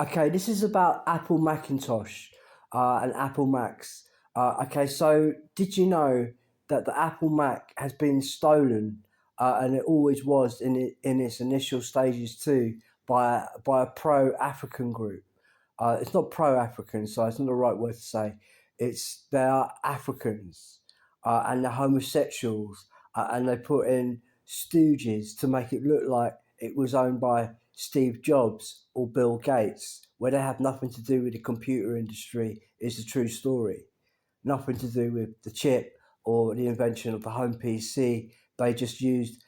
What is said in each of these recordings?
Okay, this is about Apple Macintosh and Apple Macs. Okay, so did you know that the Apple Mac has been stolen, and it always was in its initial stages too, by a pro-African group? It's not pro-African, so it's not the right word to say. They are Africans, and they're homosexuals, and they put in stooges to make it look like it was owned by Steve Jobs or Bill Gates, where they have nothing to do with the computer industry. Is a true story. Nothing to do with the chip or the invention of the home PC. They just used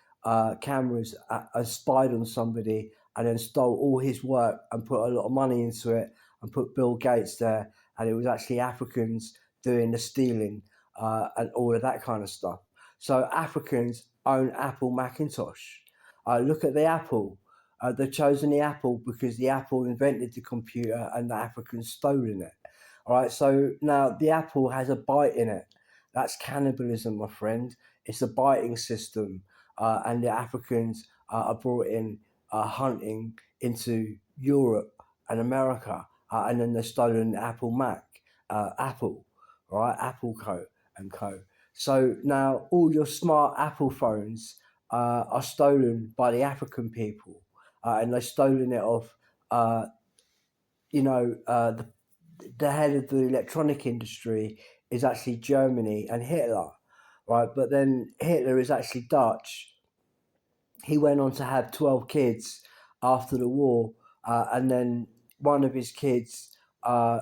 cameras and spied on somebody and then stole all his work and put a lot of money into it and put Bill Gates there. And it was actually Africans doing the stealing and all of that kind of stuff. So Africans own Apple Macintosh. Look at the Apple. They've chosen the Apple because the Apple invented the computer and the Africans stolen it. All right, so now the apple has a bite in it. That's cannibalism, my friend. It's a biting system, and the Africans are brought in hunting into Europe and America, and then they're stolen the Apple Mac, Apple, right? Apple Co. and Co. So now all your smart Apple phones are stolen by the African people, and they've stolen it off. Uh, the head of the electronic industry is actually Germany and Hitler, right? But then Hitler is actually Dutch. He went on to have 12 kids after the war, and then one of his kids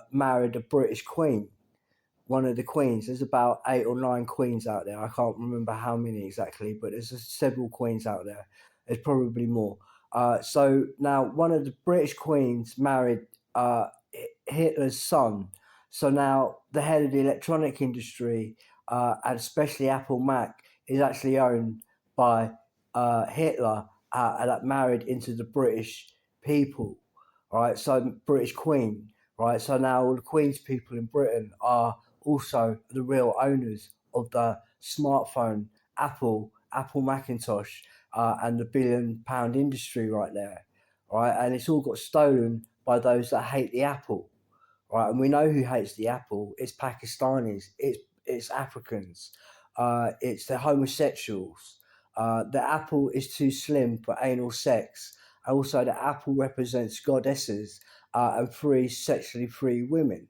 married a British queen, one of the queens. There's about 8 or 9 queens out there. I can't remember how many exactly, but there's several queens out there. There's probably more. So now one of the British queens married Hitler's son. So now the head of the electronic industry, and especially Apple Mac, is actually owned by Hitler, and that married into the British people, right? So British Queen, right? So now all the Queen's people in Britain are also the real owners of the smartphone, Apple Macintosh, and the £1 billion industry right there, right? And it's all got stolen by those that hate the Apple, right? And we know who hates the Apple. It's Pakistanis. It's Africans. It's the homosexuals. The Apple is too slim for anal sex. Also, the Apple represents goddesses and sexually free women.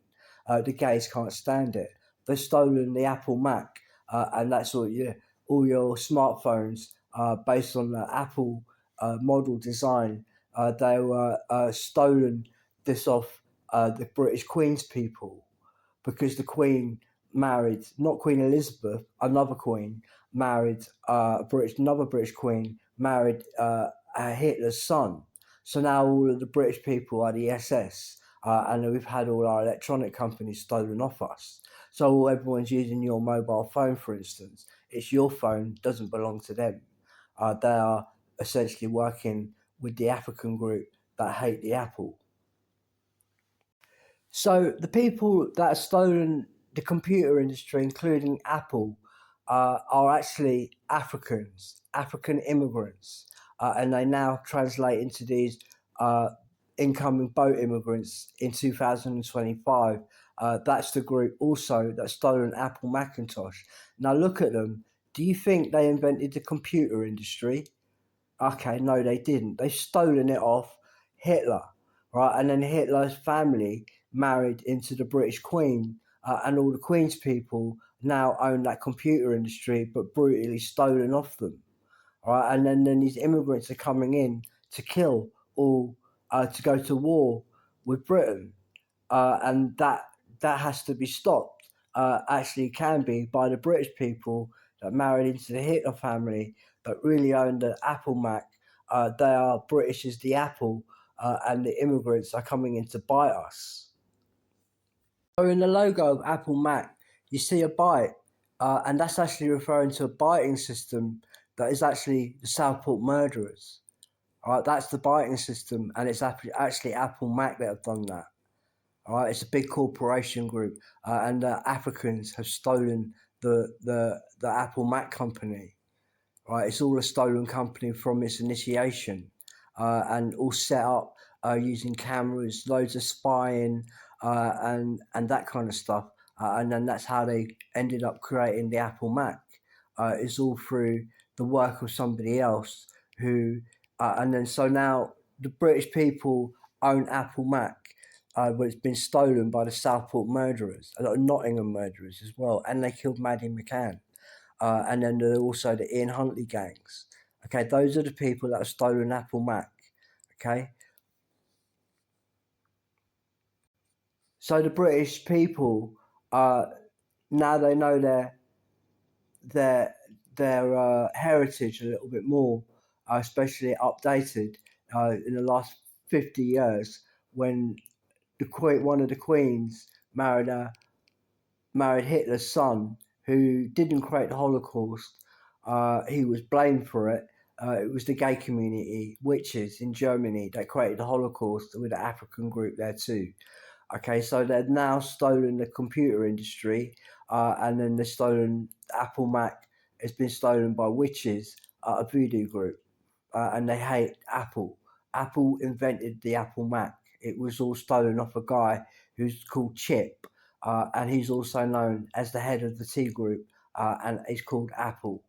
The gays can't stand it. They've stolen the Apple Mac, and that's all your smartphones based on the Apple model design. They were stolen this off the British Queen's people, because the Queen married, not Queen Elizabeth, another Queen married another British Queen married Hitler's son. So now all of the British people are the SS, and we've had all our electronic companies stolen off us. So everyone's using your mobile phone, for instance. It's your phone, doesn't belong to them. They are essentially working with the African group that hate the Apple. So the people that have stolen the computer industry, including Apple, are actually Africans, African immigrants, and they now translate into these uh, incoming boat immigrants in 2025. That's the group also that's stolen Apple Macintosh. Now look at them. Do you think they invented the computer industry? Okay, no, they didn't. They've stolen it off Hitler, right? And then Hitler's family married into the British Queen, and all the Queen's people now own that computer industry, but brutally stolen off them, right? And then these immigrants are coming in to kill all, to go to war with Britain, and that has to be stopped. Actually, can be by the British people that married into the Hitler family that really own the Apple Mac. They are British as the Apple, and the immigrants are coming in to bite us. So in the logo of Apple Mac, you see a bite, and that's actually referring to a biting system that is actually the Southport murderers. All right, that's the biting system, and it's actually Apple Mac that have done that. All right, it's a big corporation group, and Africans have stolen the Apple Mac company. Right, it's all a stolen company from its initiation, and all set up using cameras, loads of spying, and that kind of stuff. And then that's how they ended up creating the Apple Mac. It's all through the work of somebody else who, and then so now the British people own Apple Mac, but it's been stolen by the Southport murderers, a lot of Nottingham murderers as well, and they killed Maddie McCann. And then there are also the Ian Huntley gangs. Okay, those are the people that have stolen Apple Mac. Okay, so the British people, now they know their their heritage a little bit more, especially updated in the last 50 years when one of the queens married Hitler's son, who didn't create the Holocaust. He was blamed for it. It was the gay community, witches in Germany, that created the Holocaust with the African group there too. Okay, so they've now stolen the computer industry, and then they've stolen Apple Mac. It's been stolen by witches, a voodoo group, and they hate Apple. Apple invented the Apple Mac. It was all stolen off a guy who's called Chip, and he's also known as the head of the T Group, and he's called Apple.